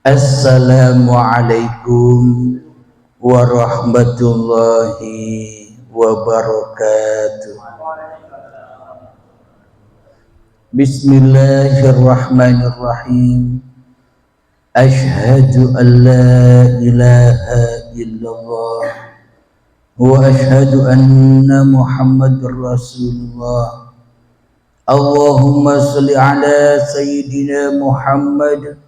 Assalamualaikum warahmatullahi wabarakatuh. Bismillahirrahmanirrahim. Ashhadu an la ilaha illallah wa ashhadu anna Muhammadar Rasulullah. Allahumma shalli ala sayyidina Muhammad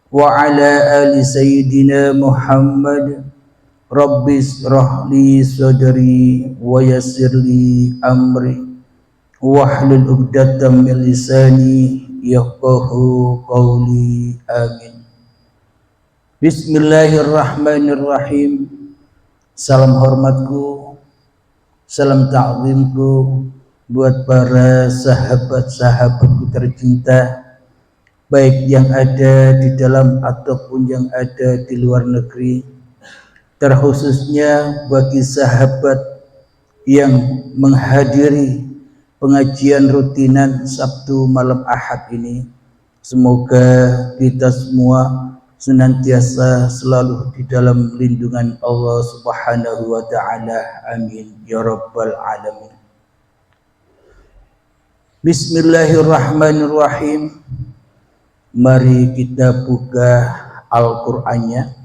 wa ala ali sayyidina Muhammad. Rabbi shrah li sadri wa yassir li amri wahlul 'uqdatam min lisani yafqahu qawli. Amin. Bismillahirrahmanirrahim. Salam hormatku, salam ta'zimku buat para sahabat-sahabatku tercinta, baik yang ada di dalam ataupun yang ada di luar negeri, terkhususnya bagi sahabat yang menghadiri pengajian rutinan Sabtu malam Ahad ini. Semoga kita semua senantiasa selalu di dalam lindungan Allah Subhanahu wa ta'ala. Amin ya rabbal alamin. Bismillahirrahmanirrahim. Mari kita buka Al-Qur'annya.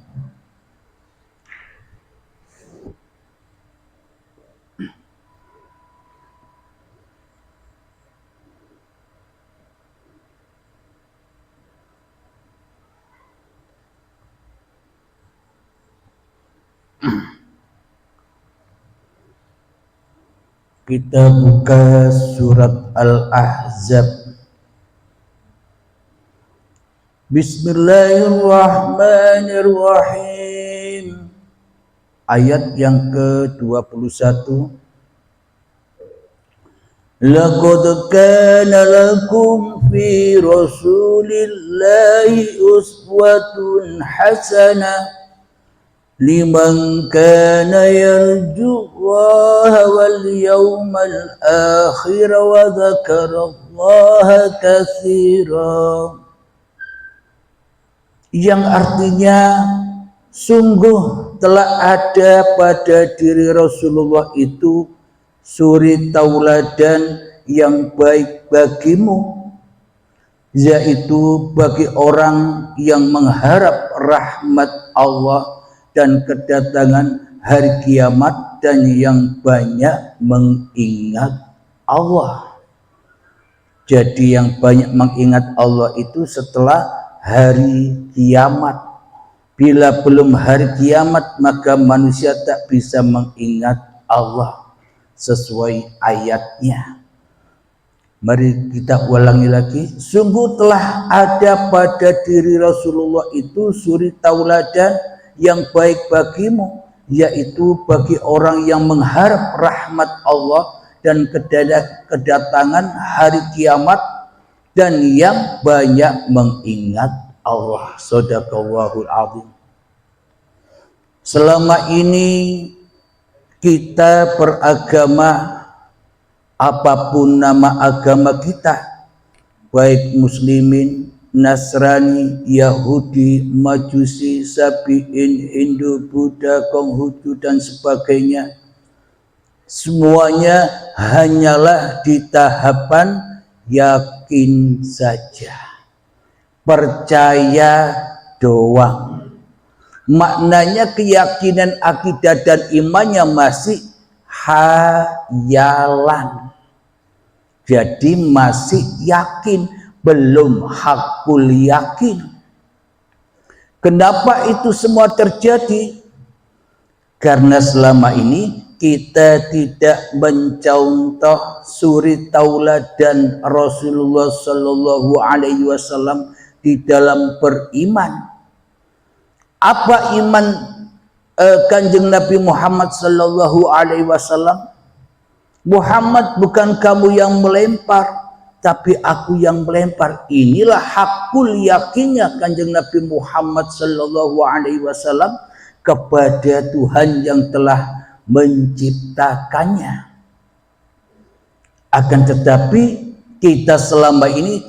Kita buka surat Al-Ahzab. Bismillahirrahmanirrahim. Ayat yang ke-21. Laqad kana lakum fi Rasulillahi uswatun hasanah liman kana yarjullaha wal yawmal akhir wa dzakarallaha katsira. Yang artinya sungguh telah ada pada diri Rasulullah itu suri tauladan yang baik bagimu, yaitu bagi orang yang mengharap rahmat Allah dan kedatangan hari kiamat dan yang banyak mengingat Allah. Jadi yang banyak mengingat Allah itu setelah hari kiamat. Bila belum hari kiamat maka manusia tak bisa mengingat Allah sesuai ayatnya. Mari kita ulangi lagi. Sungguh telah ada pada diri Rasulullah itu suri tauladan yang baik bagimu, yaitu bagi orang yang mengharap rahmat Allah dan kedatangan hari kiamat dan yang banyak mengingat Allah. Shadaqallahul azim. Selama ini kita beragama, apapun nama agama kita, baik muslimin, Nasrani, Yahudi, Majusi, Sabiin, Hindu, Buddha, Konghucu dan sebagainya, semuanya hanyalah di tahapan yakin saja, percaya doang. Maknanya keyakinan, akidah dan imannya masih hayalan. Jadi masih yakin, belum hakul yakin. Kenapa itu semua terjadi? Karena selama ini kita tidak mencontoh suri tauladan Rasulullah Shallallahu Alaihi Wasallam di dalam beriman. Apa iman Kanjeng Nabi Muhammad Shallallahu Alaihi Wasallam? Muhammad, bukan kamu yang melempar, tapi aku yang melempar. Inilah hakul yakinnya Kanjeng Nabi Muhammad Shallallahu Alaihi Wasallam kepada Tuhan yang telah menciptakannya. Akan tetapi kita selama ini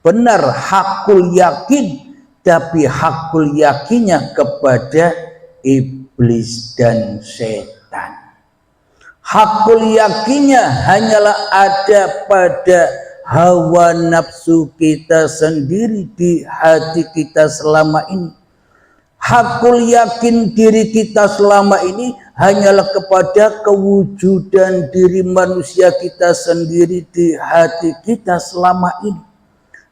benar hakul yakin tapi hakul yakinnya kepada iblis dan setan. Hakul yakinnya hanyalah ada pada hawa nafsu kita sendiri di hati kita selama ini. Hakul yakin diri kita selama ini hanyalah kepada kewujudan diri manusia kita sendiri di hati kita selama ini.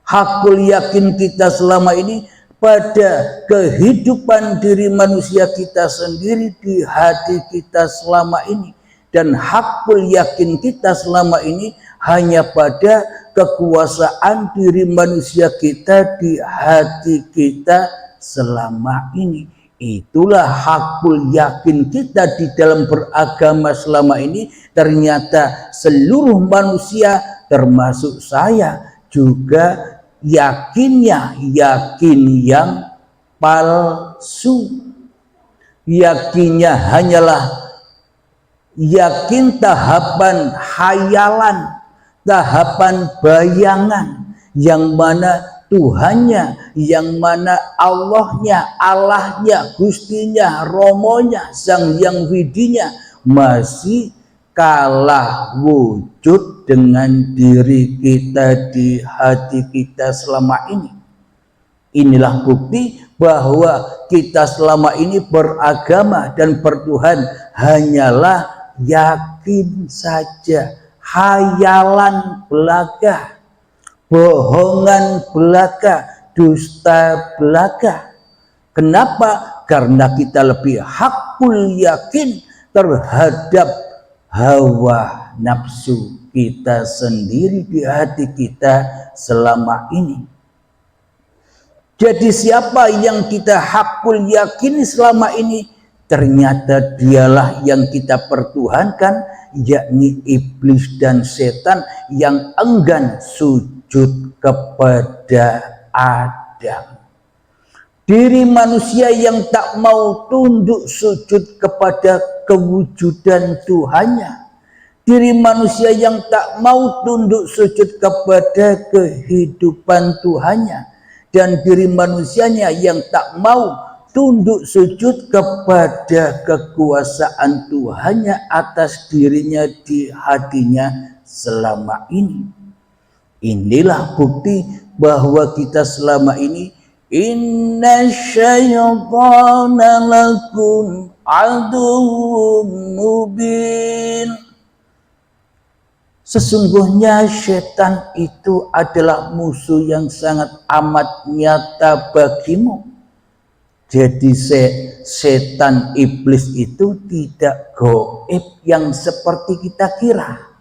Hakul yakin kita selama ini pada kehidupan diri manusia kita sendiri di hati kita selama ini. Dan hakul yakin kita selama ini hanya pada kekuasaan diri manusia kita di hati kita selama ini. Itulah hakul yakin kita di dalam beragama selama ini. Ternyata seluruh manusia termasuk saya juga yakinnya yakin yang palsu. Yakinnya hanyalah yakin tahapan hayalan, tahapan bayangan, yang mana Tuhannya, yang mana Allahnya, Gustinya, Romonya, Sang Yang Widinya masih kalah wujud dengan diri kita di hati kita selama ini. Inilah bukti bahwa kita selama ini beragama dan bertuhan hanyalah yakin saja, hayalan belaka, bohongan belaka, dusta belaka. Kenapa? Karena kita lebih hakul yakin terhadap hawa nafsu kita sendiri di hati kita selama ini. Jadi siapa yang kita hakul yakini selama ini, ternyata dialah yang kita pertuhankan, yakni iblis dan setan yang enggan sujud kepada Adam. Diri manusia yang tak mau tunduk sujud kepada kewujudan Tuhannya. Diri manusia yang tak mau tunduk sujud kepada kehidupan Tuhannya. Dan diri manusianya yang tak mau tunduk sujud kepada kekuasaan Tuhannya atas dirinya di hatinya selama ini. Inilah bukti bahwa kita selama ini inna syaitana lakum aduwwum mubin. Sesungguhnya setan itu adalah musuh yang sangat amat nyata bagimu. Jadi setan iblis itu tidak gaib yang seperti kita kira.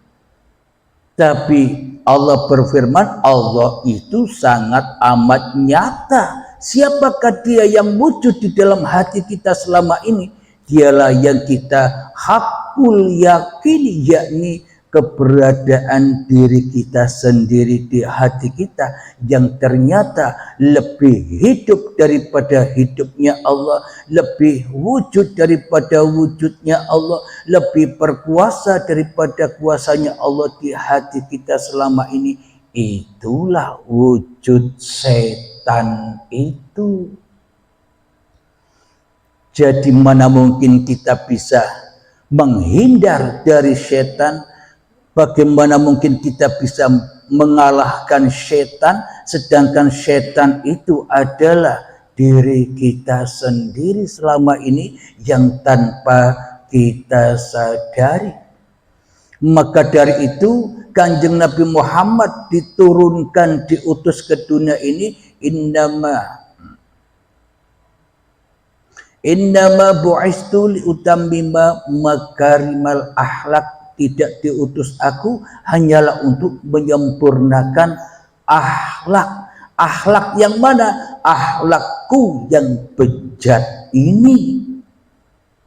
Tapi Allah berfirman, Allah itu sangat amat nyata. Siapakah dia yang wujud di dalam hati kita selama ini? Dialah yang kita hakul yakini, yakni keberadaan diri kita sendiri di hati kita yang ternyata lebih hidup daripada hidupnya Allah, lebih wujud daripada wujudnya Allah, lebih berkuasa daripada kuasanya Allah di hati kita selama ini. Itulah wujud setan itu. Jadi mana mungkin kita bisa menghindar dari setan? Bagaimana mungkin kita bisa mengalahkan setan, sedangkan setan itu adalah diri kita sendiri selama ini yang tanpa kita sadari. Maka dari itu Kanjeng Nabi Muhammad diturunkan, diutus ke dunia ini, innama bu'istu liutammima makarimal akhlak. Tidak diutus aku hanyalah untuk menyempurnakan akhlak. Akhlak yang mana? Akhlakku yang bejat ini,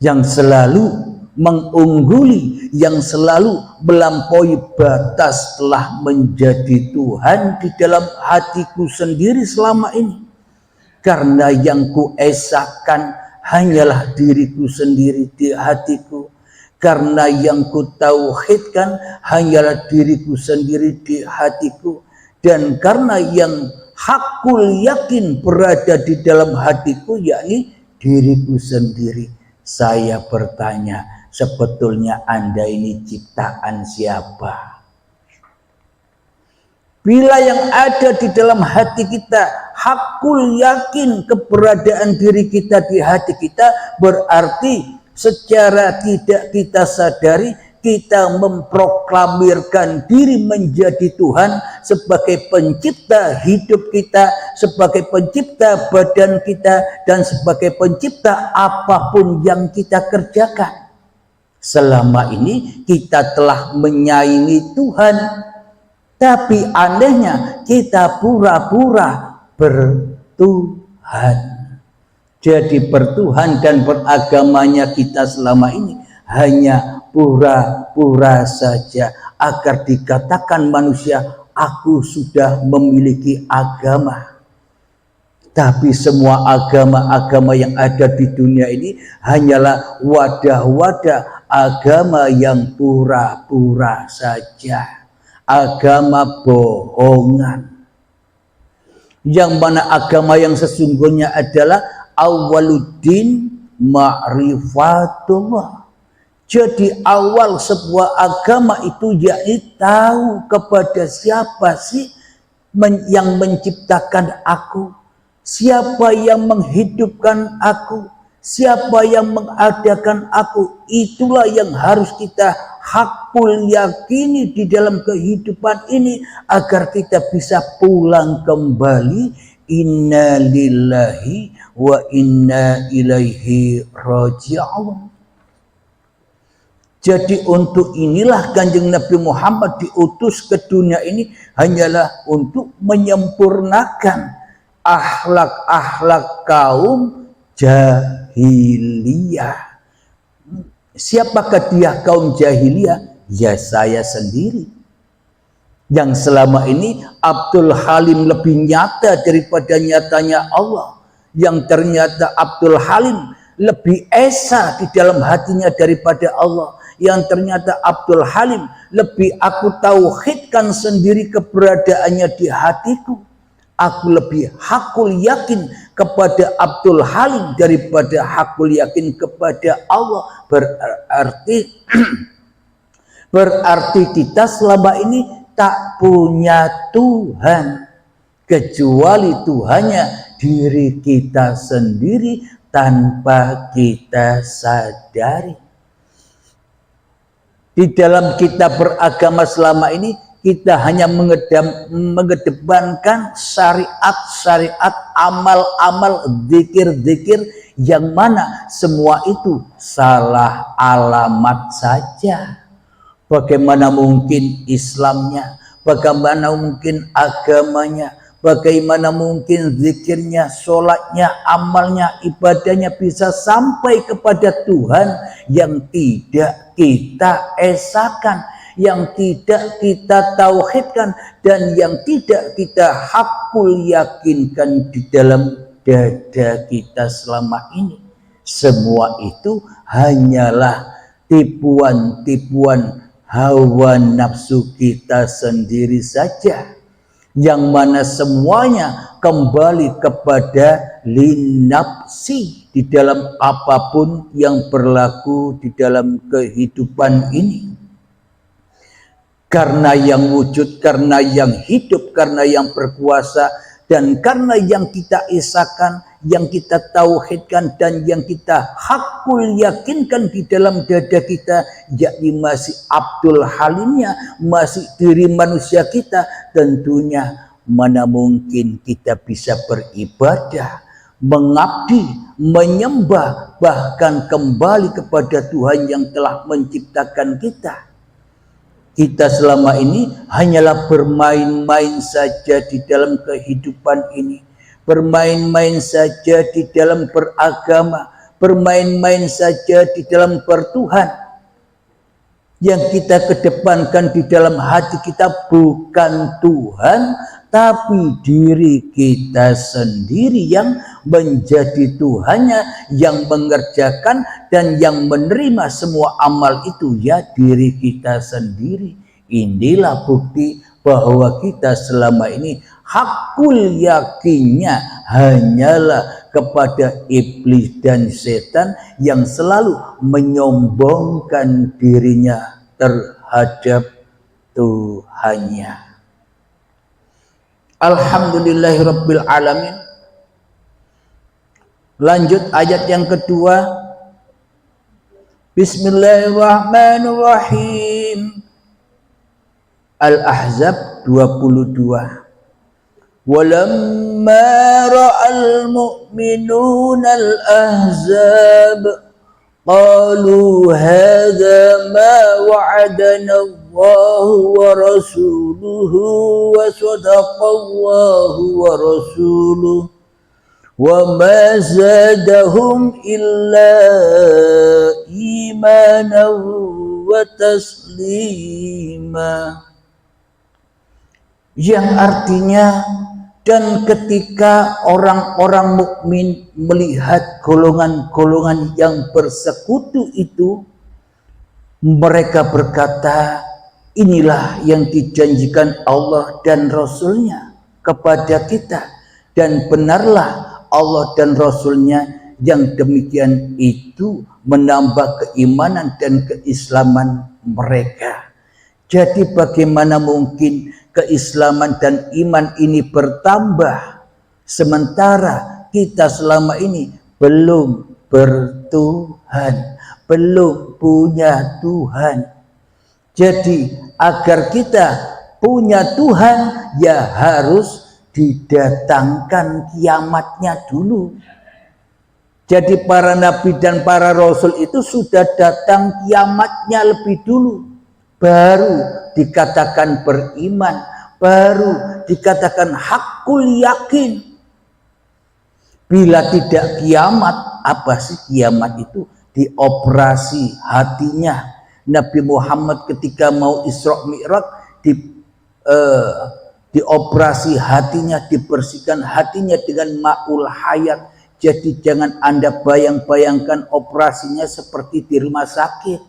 yang selalu mengungguli, yang selalu melampaui batas, telah menjadi Tuhan di dalam hatiku sendiri selama ini. Karena yang kuesakan hanyalah diriku sendiri di hatiku. Karena yang ku tauhidkan hanyalah diriku sendiri di hatiku. Dan karena yang hakul yakin berada di dalam hatiku, yakni diriku sendiri, saya bertanya, sebetulnya Anda ini ciptaan siapa? Bila yang ada di dalam hati kita hakul yakin keberadaan diri kita di hati kita, berarti secara tidak kita sadari kita memproklamirkan diri menjadi Tuhan sebagai pencipta hidup kita, sebagai pencipta badan kita, dan sebagai pencipta apapun yang kita kerjakan. Selama ini kita telah menyaingi Tuhan, tapi anehnya kita pura-pura bertuhan. Jadi bertuhan dan beragamanya kita selama ini hanya pura-pura saja, agar dikatakan manusia, aku sudah memiliki agama. Tapi semua agama-agama yang ada di dunia ini hanyalah wadah-wadah agama yang pura-pura saja. Agama bohongan, yang mana agama yang sesungguhnya adalah awaluddin ma'rifatullah. Jadi awal sebuah agama itu yakni tahu kepada siapa sih yang menciptakan aku, siapa yang menghidupkan aku, siapa yang mengadakan aku. Itulah yang harus kita hakul yakini di dalam kehidupan ini, agar kita bisa pulang kembali. Inna lillahi wa inna ilaihi raji'un. Jadi untuk inilah Kanjeng Nabi Muhammad diutus ke dunia ini hanyalah untuk menyempurnakan akhlak-akhlak kaum jahiliyah. Siapakah dia kaum jahiliyah? Ya saya sendiri. Yang selama ini Abdul Halim lebih nyata daripada nyatanya Allah. Yang ternyata Abdul Halim lebih esa di dalam hatinya daripada Allah. Yang ternyata Abdul Halim lebih aku tauhidkan sendiri keberadaannya di hatiku. Aku lebih hakul yakin kepada Abdul Halim daripada hakul yakin kepada Allah. Berarti kita selama ini tak punya Tuhan, kecuali Tuhannya diri kita sendiri tanpa kita sadari. Di dalam kita beragama selama ini, kita hanya mengedepankan syariat-syariat, amal-amal, zikir-zikir, yang mana semua itu salah alamat saja. Bagaimana mungkin Islamnya, bagaimana mungkin agamanya, bagaimana mungkin zikirnya, sholatnya, amalnya, ibadahnya bisa sampai kepada Tuhan yang tidak kita esakan, yang tidak kita tauhidkan, dan yang tidak kita hakul yakinkan di dalam dada kita selama ini. Semua itu hanyalah tipuan-tipuan hawa nafsu kita sendiri saja, yang mana semuanya kembali kepada linafsi di dalam apapun yang berlaku di dalam kehidupan ini. Karena yang wujud, karena yang hidup, karena yang berkuasa, dan karena yang kita esakan, yang kita tauhidkan, dan yang kita hakul yakinkan di dalam dada kita, yakni masih Abdul Halimnya, masih diri manusia kita. Tentunya mana mungkin kita bisa beribadah, mengabdi, menyembah, bahkan kembali kepada Tuhan yang telah menciptakan kita. Kita selama ini hanyalah bermain-main saja di dalam kehidupan ini, bermain-main saja di dalam beragama, bermain-main saja di dalam bertuhan. Yang kita kedepankan di dalam hati kita bukan Tuhan, tapi diri kita sendiri yang menjadi Tuhannya, yang mengerjakan dan yang menerima semua amal itu ya diri kita sendiri. Inilah bukti bahwa kita selama ini hakul yakinnya hanyalah kepada iblis dan setan yang selalu menyombongkan dirinya terhadap Tuhannya. Alhamdulillahirabbil alamin. Lanjut ayat yang kedua. Bismillahirrahmanirrahim. Al-Ahzab 22. Walamma ra'al mu'minuna al-ahzab qalu hadza ma wa'adana Allahu wa rasuluhu wa sadaqallahu wa rasuluhu wa ma zadahum illa imanan wa taslima, yang artinya, dan ketika orang-orang mukmin melihat golongan-golongan yang bersekutu itu, mereka berkata, inilah yang dijanjikan Allah dan Rasul-Nya kepada kita, dan benarlah Allah dan Rasul-Nya yang demikian itu menambah keimanan dan keislaman mereka. Jadi bagaimana mungkin keislaman dan iman ini bertambah sementara kita selama ini belum bertuhan, belum punya Tuhan. Jadi agar kita punya Tuhan, ya harus didatangkan kiamatnya dulu. Jadi para nabi dan para rasul itu sudah datang kiamatnya lebih dulu, baru dikatakan beriman, baru dikatakan hakul yakin. Bila tidak kiamat, apa sih kiamat itu? Dioperasi hatinya Nabi Muhammad ketika mau Isra Mi'raj, dioperasi hatinya, dibersihkan hatinya dengan ma'ul hayat. Jadi jangan Anda bayangkan operasinya seperti di rumah sakit.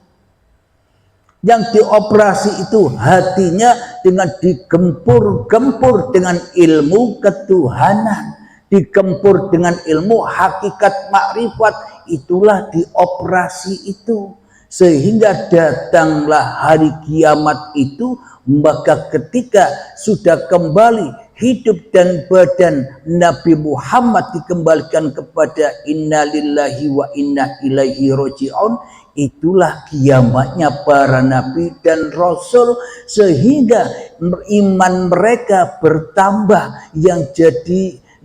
Yang dioperasi itu hatinya dengan digempur-gempur dengan ilmu ketuhanan, digempur dengan ilmu hakikat makrifat, itulah dioperasi itu. Sehingga datanglah hari kiamat itu, maka ketika sudah kembali hidup dan badan Nabi Muhammad dikembalikan kepada innalillahi wa inna ilaihi raji'un, itulah kiamatnya para nabi dan rasul, sehingga iman mereka bertambah,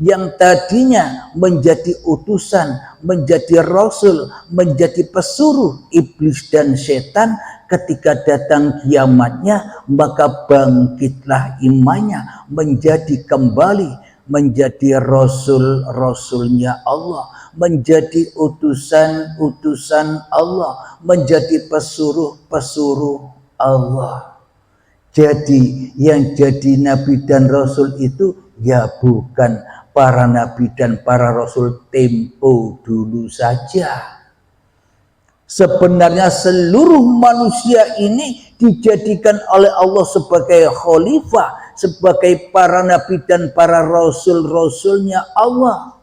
yang tadinya menjadi utusan, menjadi rasul, menjadi pesuruh iblis dan setan, ketika datang kiamatnya maka bangkitlah imannya, menjadi kembali menjadi rasul-rasulnya Allah, menjadi utusan-utusan Allah, menjadi pesuruh-pesuruh Allah. Jadi yang jadi nabi dan rasul itu ya bukan para nabi dan para rasul tempo dulu saja. Sebenarnya seluruh manusia ini dijadikan oleh Allah sebagai khalifah, sebagai para nabi dan para rasul-rasulnya Allah.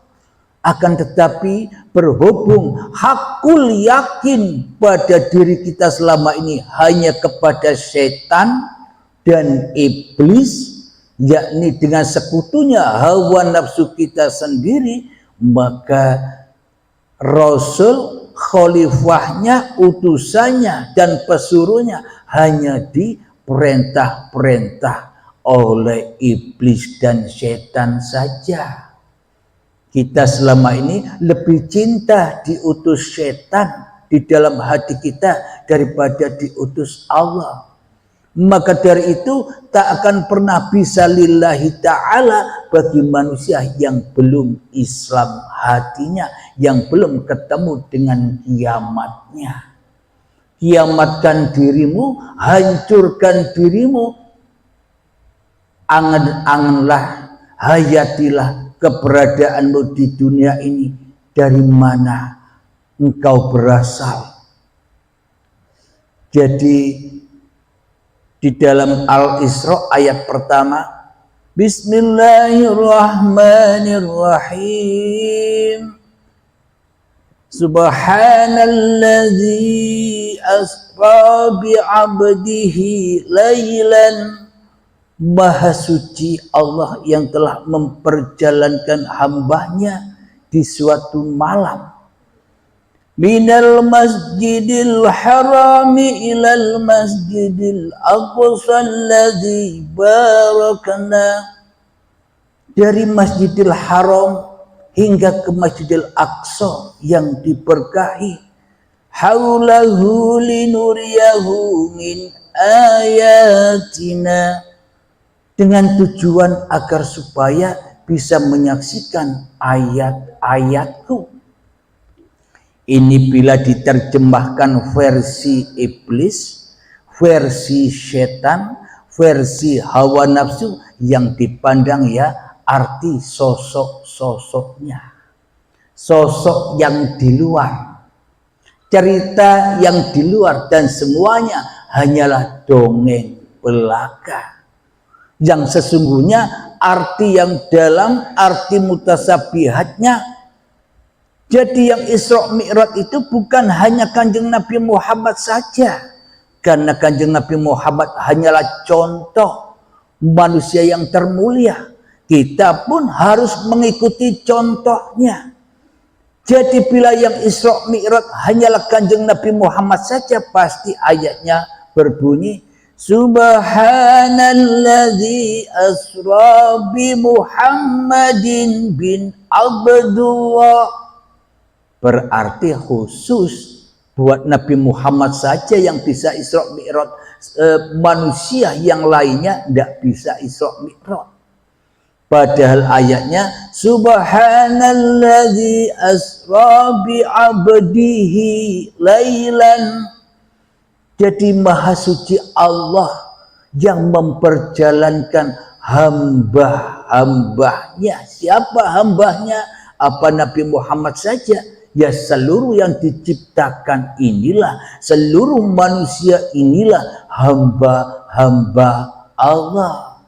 Akan tetapi berhubung hakul yakin pada diri kita selama ini hanya kepada setan dan iblis, yakni dengan sekutunya hawa nafsu kita sendiri, maka rasul, khalifahnya, utusannya dan pesuruhnya hanya diperintah-perintah oleh iblis dan setan saja. Kita selama ini lebih cinta diutus setan di dalam hati kita daripada diutus Allah. Maka dari itu tak akan pernah bisa lillahi ta'ala bagi manusia yang belum Islam hatinya, yang belum ketemu dengan kiamatnya. Kiamatkan dirimu, hancurkan dirimu, angan-anganlah, hayatilah keberadaanmu di dunia ini, dari mana engkau berasal. Jadi di dalam Al-Isra ayat pertama, Bismillahirrahmanirrahim. Subhanalladzi asra bi'abdihi laylan. Maha suci Allah yang telah memperjalankan hambanya di suatu malam. Minal masjidil harami ilal masjidil aqsa alladzi barakna. Dari Masjidil Haram hingga ke Masjidil Aqsa yang diberkahi. Haulahu linuriyahu min ayatina. Dengan tujuan agar supaya bisa menyaksikan ayat-ayatku. Ini bila diterjemahkan versi iblis, versi setan, versi hawa nafsu yang dipandang ya arti sosok-sosoknya. Sosok yang di luar. Cerita yang di luar dan semuanya hanyalah dongeng belaka. Yang sesungguhnya arti yang dalam, arti mutasabihatnya. Jadi yang Isra Mi'raj itu bukan hanya Kanjeng Nabi Muhammad saja. Karena Kanjeng Nabi Muhammad hanyalah contoh manusia yang termulia. Kita pun harus mengikuti contohnya. Jadi bila yang Isra Mi'raj hanyalah Kanjeng Nabi Muhammad saja, pasti ayatnya berbunyi, Subhanalladzi asra bi Muhammadin bin Abdullah. Berarti khusus buat Nabi Muhammad saja yang bisa Isra Mi'raj. Manusia yang lainnya tidak bisa Isra Mi'raj. Padahal ayatnya Subhanalladzi asra bi abdihi lailan. Jadi maha suci Allah yang memperjalankan hamba-hambanya. Siapa hambanya? Apa Nabi Muhammad saja? Ya seluruh yang diciptakan inilah, seluruh manusia inilah hamba-hamba Allah.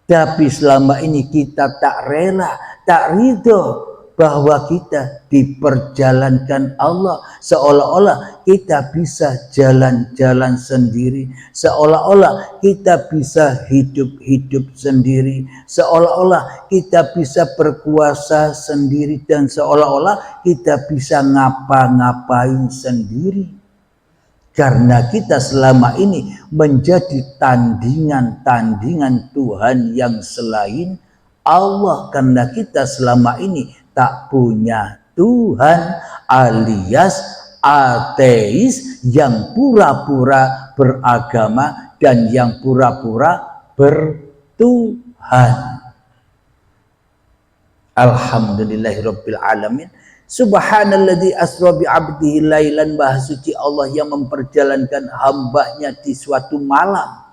Tapi selama ini kita tak rela, tak ridho bahwa kita diperjalankan Allah, seolah-olah kita bisa jalan-jalan sendiri, seolah-olah kita bisa hidup-hidup sendiri, seolah-olah kita bisa berkuasa sendiri, dan seolah-olah kita bisa ngapa-ngapain sendiri. Karena kita selama ini menjadi tandingan-tandingan Tuhan yang selain Allah. Karena kita selama ini tak punya Tuhan, alias ateis yang pura-pura beragama dan yang pura-pura bertuhan. Alhamdulillahirabbil alamin. Subhanalladzi asra bi 'abdihi lailan. Maha suci Allah yang memperjalankan hambanya di suatu malam.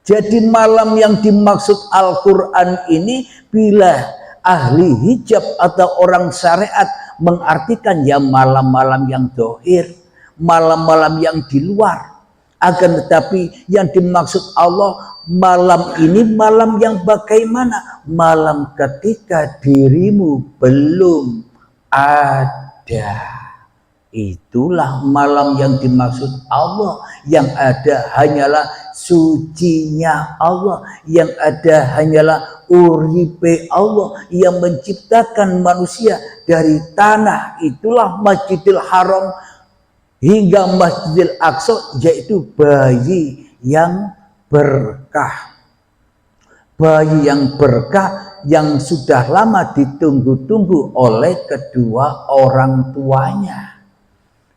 Jadi malam yang dimaksud Al-Quran ini bila ahli hijab atau orang syariat mengartikan ya malam-malam yang dohir, malam-malam yang di luar. Akan tetapi yang dimaksud Allah malam ini malam yang bagaimana? Malam ketika dirimu belum ada. Itulah malam yang dimaksud Allah. Yang ada hanyalah sucinya Allah. Yang ada hanyalah uripe Allah yang menciptakan manusia dari tanah. Itulah Masjidil Haram hingga Masjidil Aqsa, yaitu bayi yang berkah. Bayi yang berkah yang sudah lama ditunggu-tunggu oleh kedua orang tuanya.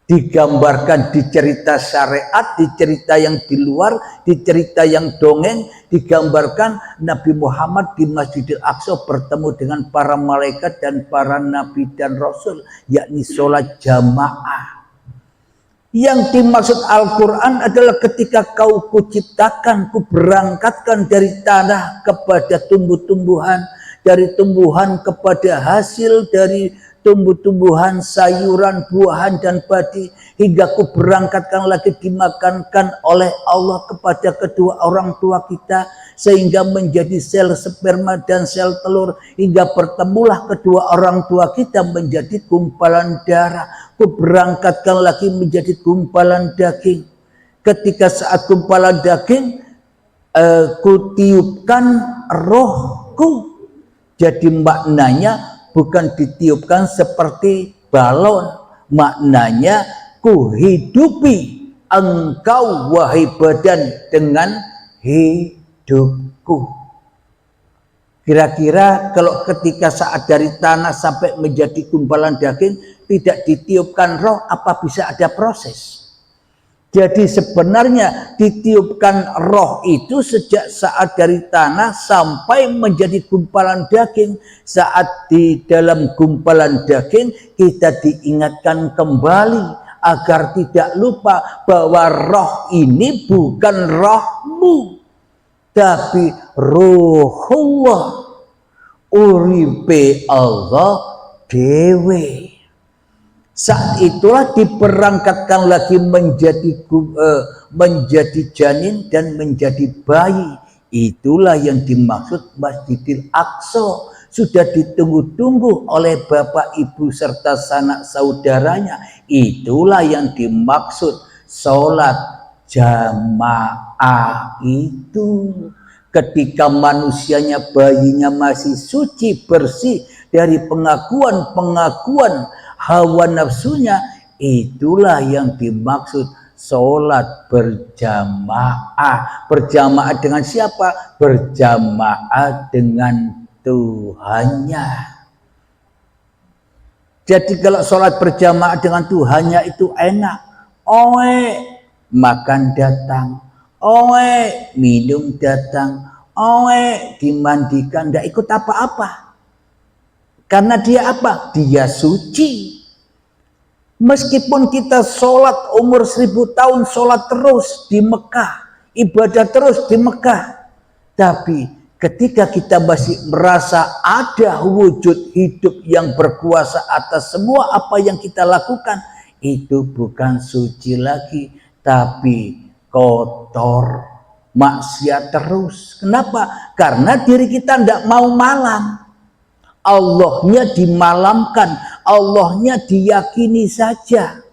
Digambarkan di cerita syariat, di cerita yang di luar, di cerita yang dongeng, digambarkan Nabi Muhammad di Masjidil Aqsa bertemu dengan para malaikat dan para nabi dan rasul, yakni sholat jamaah. Yang dimaksud Al-Quran adalah ketika kau kuciptakan, kuberangkatkan dari tanah kepada tumbuh-tumbuhan, dari tumbuhan kepada hasil, dari tumbuh-tumbuhan, sayuran, buahan, dan padi, hingga ku berangkatkan lagi dimakankan oleh Allah kepada kedua orang tua kita, sehingga menjadi sel sperma dan sel telur, hingga bertemulah kedua orang tua kita menjadi gumpalan darah. Ku berangkatkan lagi menjadi gumpalan daging. Ketika saat gumpalan daging, ku tiupkan rohku. Jadi maknanya bukan ditiupkan seperti balon, maknanya ku hidupi engkau wahai badan dengan hidupku. Kira-kira kalau ketika saat dari tanah sampai menjadi gumpalan daging tidak ditiupkan roh, apa bisa ada proses? Jadi sebenarnya ditiupkan roh itu sejak saat dari tanah sampai menjadi gumpalan daging. Saat di dalam gumpalan daging kita diingatkan kembali agar tidak lupa bahwa roh ini bukan rohmu, tapi ruhullah, uripe Allah dewe. Saat itulah diberangkatkan lagi menjadi janin dan menjadi bayi. Itulah yang dimaksud Masjidil Aqsa. Sudah ditunggu-tunggu oleh bapak ibu serta sanak saudaranya. Itulah yang dimaksud sholat jamaah itu. Ketika manusianya, bayinya masih suci, bersih dari pengakuan hawa nafsunya, itulah yang dimaksud sholat berjamaah. Berjamaah dengan siapa? Berjamaah dengan Tuhannya. Jadi kalau sholat berjamaah dengan Tuhannya itu enak. Oe makan datang, oe minum datang, oe dimandikan, tidak ikut apa-apa. Karena dia apa? Dia suci. Meskipun kita sholat umur 1000 tahun, sholat terus di Mekah, ibadah terus di Mekah, tapi ketika kita masih merasa ada wujud hidup yang berkuasa atas semua apa yang kita lakukan, itu bukan suci lagi, tapi kotor, maksiat terus. Kenapa? Karena diri kita tidak mau malam. Allahnya dimalamkan, Allahnya diyakini saja.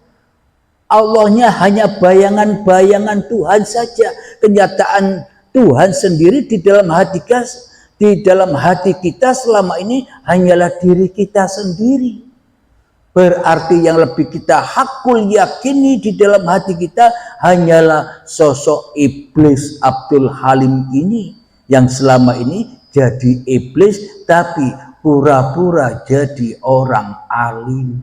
Allahnya hanya bayangan-bayangan Tuhan saja. Kenyataan Tuhan sendiri di dalam hati kita selama ini hanyalah diri kita sendiri. Berarti yang lebih kita hakul yakini di dalam hati kita hanyalah sosok iblis Abdul Halim ini, yang selama ini jadi iblis tapi pura-pura jadi orang alim,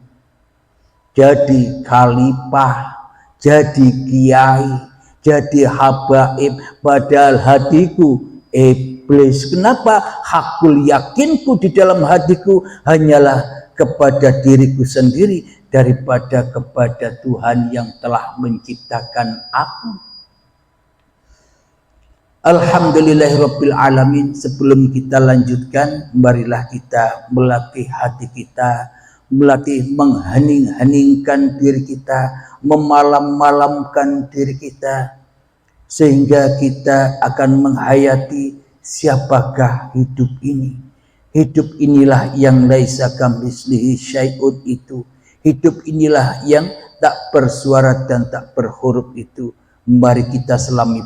jadi khalifah, jadi kiai, jadi habaib, padahal hatiku iblis. Kenapa? Hakul yakinku di dalam hatiku hanyalah kepada diriku sendiri daripada kepada Tuhan yang telah menciptakan aku. Alhamdulillahirabbil alamin. Sebelum kita lanjutkan, marilah kita melatih hati kita, melatih menghening-heningkan diri kita, memalam-malamkan diri kita, sehingga kita akan menghayati siapakah hidup ini. Hidup inilah yang laisa kamitslihi syai'un itu. Hidup inilah yang tak bersuara dan tak berhuruf itu. Mari kita selami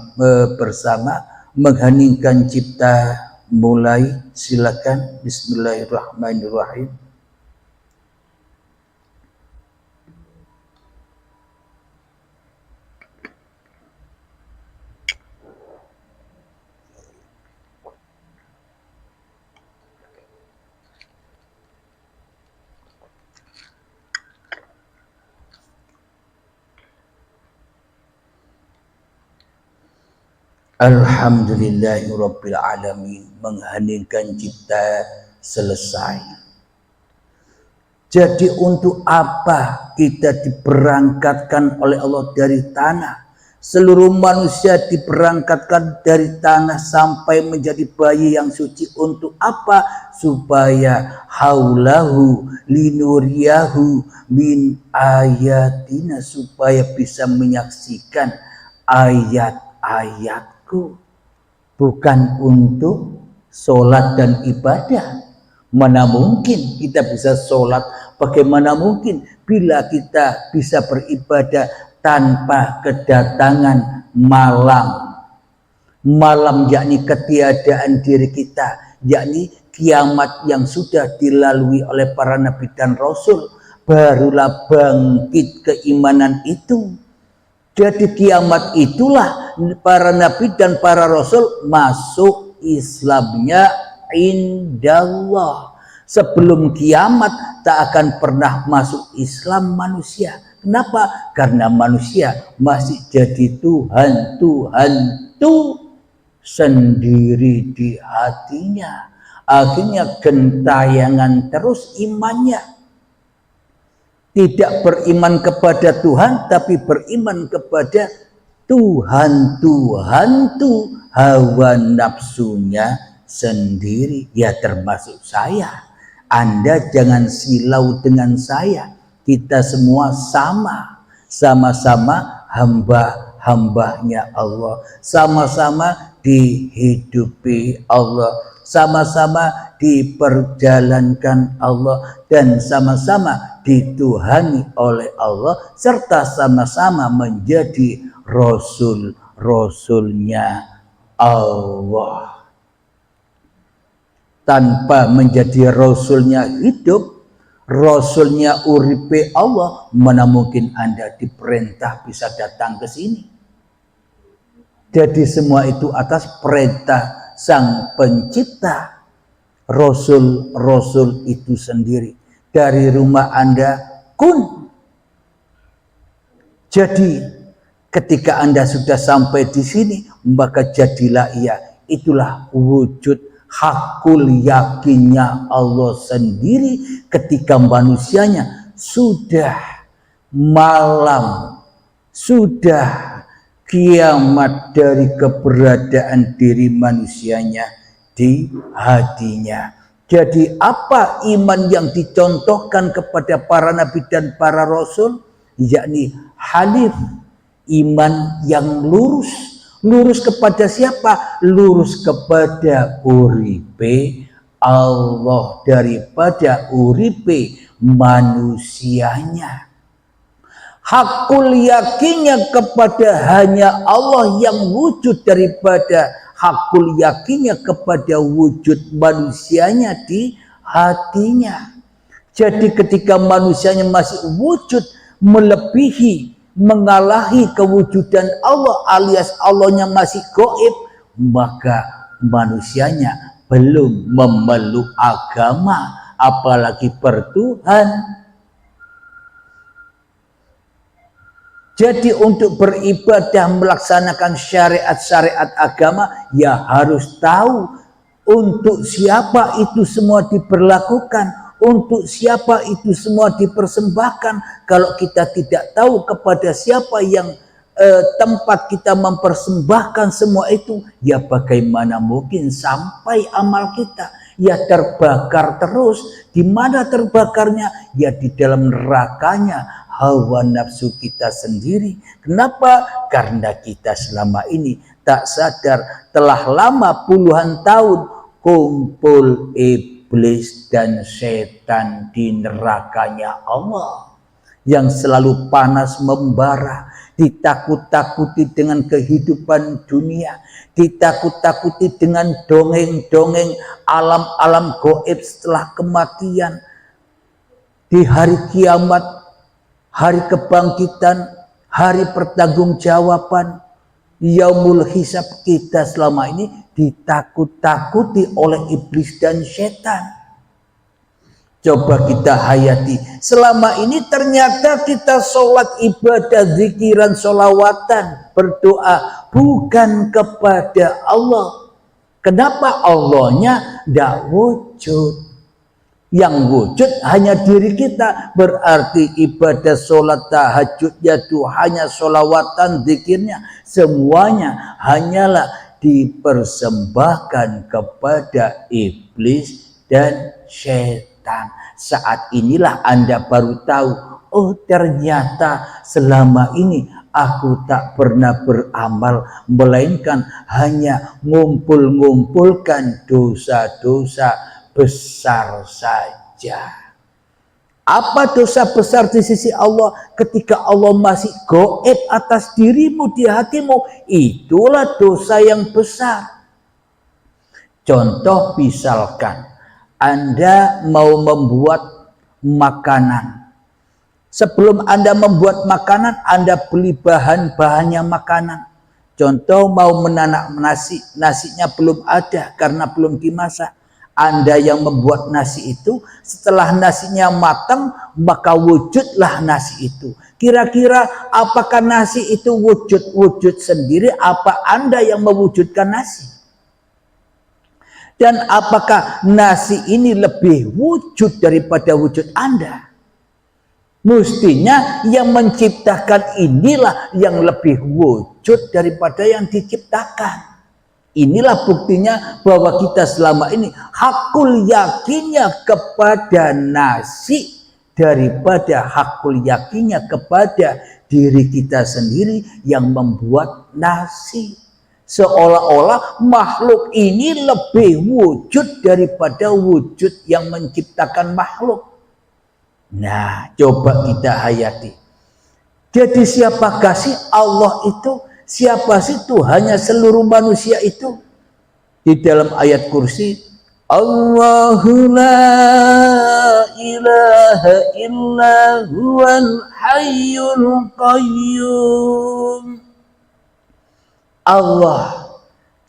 bersama mengheningkan cipta. Mulai, silakan. Bismillahirrahmanirrahim. Alhamdulillahirabbil alamin. Mengheningkan cipta selesai. Jadi untuk apa kita diberangkatkan oleh Allah dari tanah Seluruh manusia diberangkatkan dari tanah sampai menjadi bayi yang suci. Untuk apa? Supaya haulahu linuriyahu min ayatina, supaya bisa menyaksikan ayat-ayatku. Bukan untuk sholat dan ibadah. Mana mungkin kita bisa sholat, bagaimana mungkin bila kita bisa beribadah tanpa kedatangan malam. Malam yakni ketiadaan diri kita, yakni kiamat yang sudah dilalui oleh para nabi dan rasul, barulah bangkit keimanan itu. Jadi kiamat itulah para nabi dan para rasul masuk Islamnya indallah. Sebelum kiamat tak akan pernah masuk Islam manusia. Kenapa? Karena manusia masih jadi Tuhan itu sendiri di hatinya. Akhirnya gentayangan terus imannya. Tidak beriman kepada Tuhan, tapi beriman kepada Tuhan itu hawa nafsunya sendiri. Ya termasuk saya. Anda jangan silau dengan saya. Kita semua sama-sama hamba-hambanya Allah, sama-sama dihidupi Allah, sama-sama diperjalankan Allah, dan sama-sama dituhani oleh Allah, serta sama-sama menjadi rasul-rasulnya Allah. Tanpa menjadi rasulnya hidup, rasulnya uripe Allah, mana mungkin Anda diperintah bisa datang ke sini. Jadi semua itu atas perintah Sang Pencipta. Rasul-rasul itu sendiri. Dari rumah Anda kun. Jadi ketika Anda sudah sampai di sini, maka jadilah ia. Itulah wujud hakul yakinnya Allah sendiri ketika manusianya sudah malam, sudah kiamat dari keberadaan diri manusianya di hatinya. Jadi apa iman yang dicontohkan kepada para nabi dan para rasul? Yakni hanif, iman yang lurus. Lurus kepada siapa? Lurus kepada uripe Allah daripada uripe manusianya. Hakul yakinnya kepada hanya Allah yang wujud daripada hakul yakinnya kepada wujud manusianya di hatinya. Jadi ketika manusianya masih wujud melebihi, mengalahi kewujudan Allah alias Allahnya masih gaib, maka manusianya belum memeluk agama, apalagi bertuhan. Jadi untuk beribadah melaksanakan syariat-syariat agama, ya harus tahu untuk siapa itu semua diberlakukan. Untuk siapa itu semua dipersembahkan. Kalau kita tidak tahu kepada siapa yang tempat kita mempersembahkan semua itu, ya bagaimana mungkin sampai amal kita? Ya terbakar terus. Di mana terbakarnya? Ya di dalam nerakanya hawa nafsu kita sendiri. Kenapa? Karena kita selama ini tak sadar telah lama puluhan tahun kumpul iblis dan setan di nerakanya Allah yang selalu panas membara, ditakut-takuti dengan kehidupan dunia, ditakut-takuti dengan dongeng-dongeng alam-alam gaib setelah kematian, di hari kiamat, hari kebangkitan, hari pertanggungjawaban, yaumul hisab. Kita selama ini ditakut-takuti oleh iblis dan setan. Coba kita hayati. Selama ini ternyata kita sholat, ibadah, zikiran, sholawatan, berdoa bukan kepada Allah. Kenapa? Allahnya tidak wujud. Yang wujud hanya diri kita, berarti ibadah sholat tahajudnya itu hanya sholawatan, zikirnya semuanya hanyalah dipersembahkan kepada iblis dan syaitan. Saat inilah Anda baru tahu, oh ternyata selama ini aku tak pernah beramal, melainkan hanya ngumpul-ngumpulkan dosa-dosa besar saja. Apa dosa besar di sisi Allah? Ketika Allah masih goib atas dirimu, di hatimu, itulah dosa yang besar. Contoh misalkan Anda mau membuat makanan. Sebelum Anda membuat makanan, Anda beli bahan-bahannya makanan. Contoh mau menanak nasi, nasinya belum ada karena belum dimasak. Anda yang membuat nasi itu, setelah nasinya matang, maka wujudlah nasi itu. Kira-kira apakah nasi itu wujud sendiri, apa Anda yang mewujudkan nasi? Dan apakah nasi ini lebih wujud daripada wujud Anda? Mestinya yang menciptakan inilah yang lebih wujud daripada yang diciptakan. Inilah buktinya bahwa kita selama ini hakul yakinnya kepada nasi daripada hakul yakinnya kepada diri kita sendiri yang membuat nasi. Seolah-olah makhluk ini lebih wujud daripada wujud yang menciptakan makhluk. Nah, coba kita hayati. Jadi siapakah sih Allah itu? Siapa sih Tuhannya seluruh manusia itu? Di dalam ayat kursi, Allahu la ilaha illa huwal hayyul qayyum. Allah,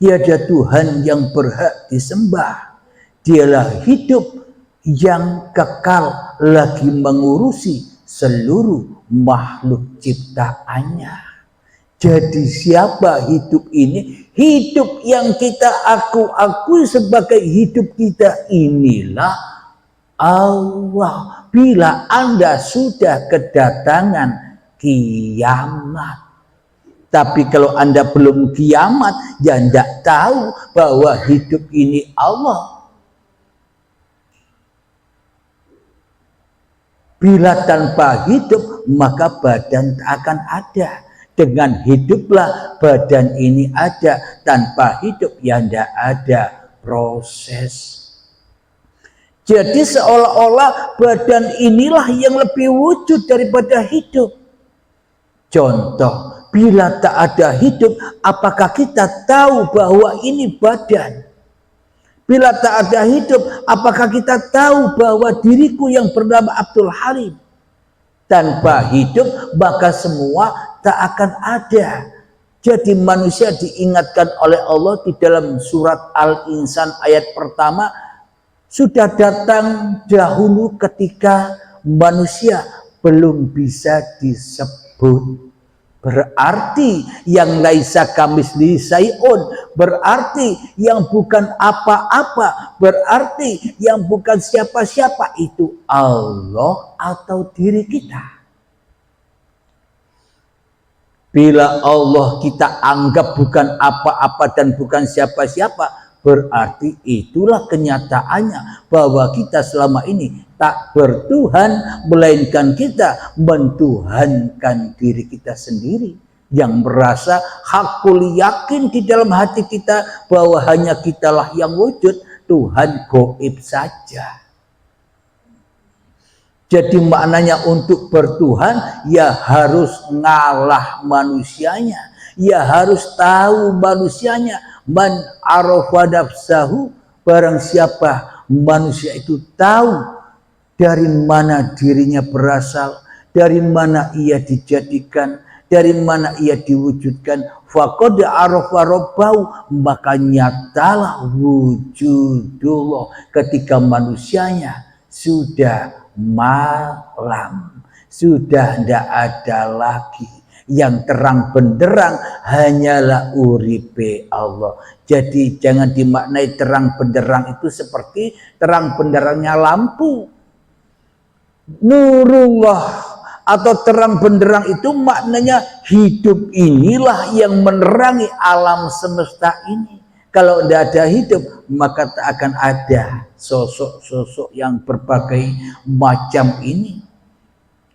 tiada Tuhan yang berhak disembah. Dialah hidup yang kekal lagi mengurusi seluruh makhluk ciptaannya. Jadi siapa hidup ini? Hidup yang kita akui sebagai hidup kita inilah Allah. Bila Anda sudah kedatangan kiamat. Tapi kalau Anda belum kiamat, ya tidak tahu bahwa hidup ini Allah. Bila tanpa hidup, maka badan tak akan ada. Dengan hiduplah badan ini ada. Tanpa hidup ya tidak ada proses. Jadi seolah-olah badan inilah yang lebih wujud daripada hidup. Contoh, bila tak ada hidup, apakah kita tahu bahwa ini badan? Bila tak ada hidup, apakah kita tahu bahwa diriku yang bernama Abdul Halim? Tanpa hidup, maka semua tak akan ada. Jadi manusia diingatkan oleh Allah di dalam surat Al-Insan ayat pertama, sudah datang dahulu ketika manusia belum bisa disebut. Berarti yang laisa kamislihi syai'un, berarti yang bukan apa-apa, berarti yang bukan siapa-siapa, itu Allah atau diri kita. Bila Allah kita anggap bukan apa-apa dan bukan siapa-siapa, berarti itulah kenyataannya bahwa kita selama ini tak bertuhan, melainkan kita mentuhankan diri kita sendiri, yang merasa hakul yakin di dalam hati kita bahwa hanya kitalah yang wujud, Tuhan gaib saja. Jadi maknanya untuk bertuhan ya harus ngalah manusianya, ya harus tahu manusianya. Man arafa nafsahu, barang siapa manusia itu tahu dari mana dirinya berasal, dari mana ia dijadikan, dari mana ia diwujudkan, faqad arafa rabbahu, maka nyatalah wujudullah ketika manusianya sudah malam, sudah tidak ada lagi. yang terang benderang hanyalah uripe Allah. Jadi jangan dimaknai terang benderang itu seperti terang benderangnya lampu. Nurullah atau terang benderang itu maknanya hidup inilah yang menerangi alam semesta ini. Kalau tidak ada hidup, maka tak akan ada sosok-sosok yang berbagai macam ini.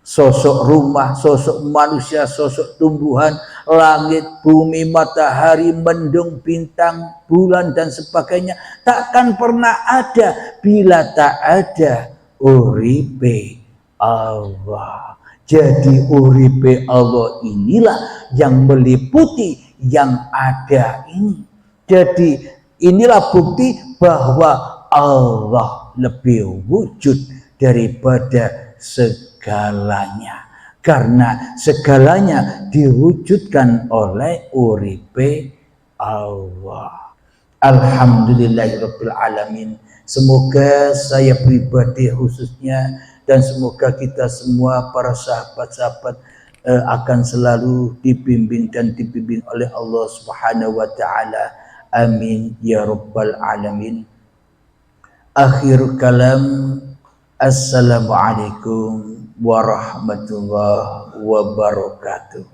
Sosok rumah, sosok manusia, sosok tumbuhan, langit, bumi, matahari, mendung, bintang, bulan, dan sebagainya. Takkan pernah ada bila tak ada uripe Allah. Jadi uripe Allah inilah yang meliputi yang ada ini. Jadi inilah bukti bahwa Allah lebih wujud daripada segalanya, karena segalanya diwujudkan oleh uripe Allah. Alhamdulillahirabbil alamin. Semoga saya pribadi khususnya dan semoga kita semua para sahabat-sahabat akan selalu dibimbing dan dibimbing oleh Allah Subhanahu wa taala. Amin ya rabbal alamin. Akhir kalam, assalamualaikum warahmatullahi wabarakatuh.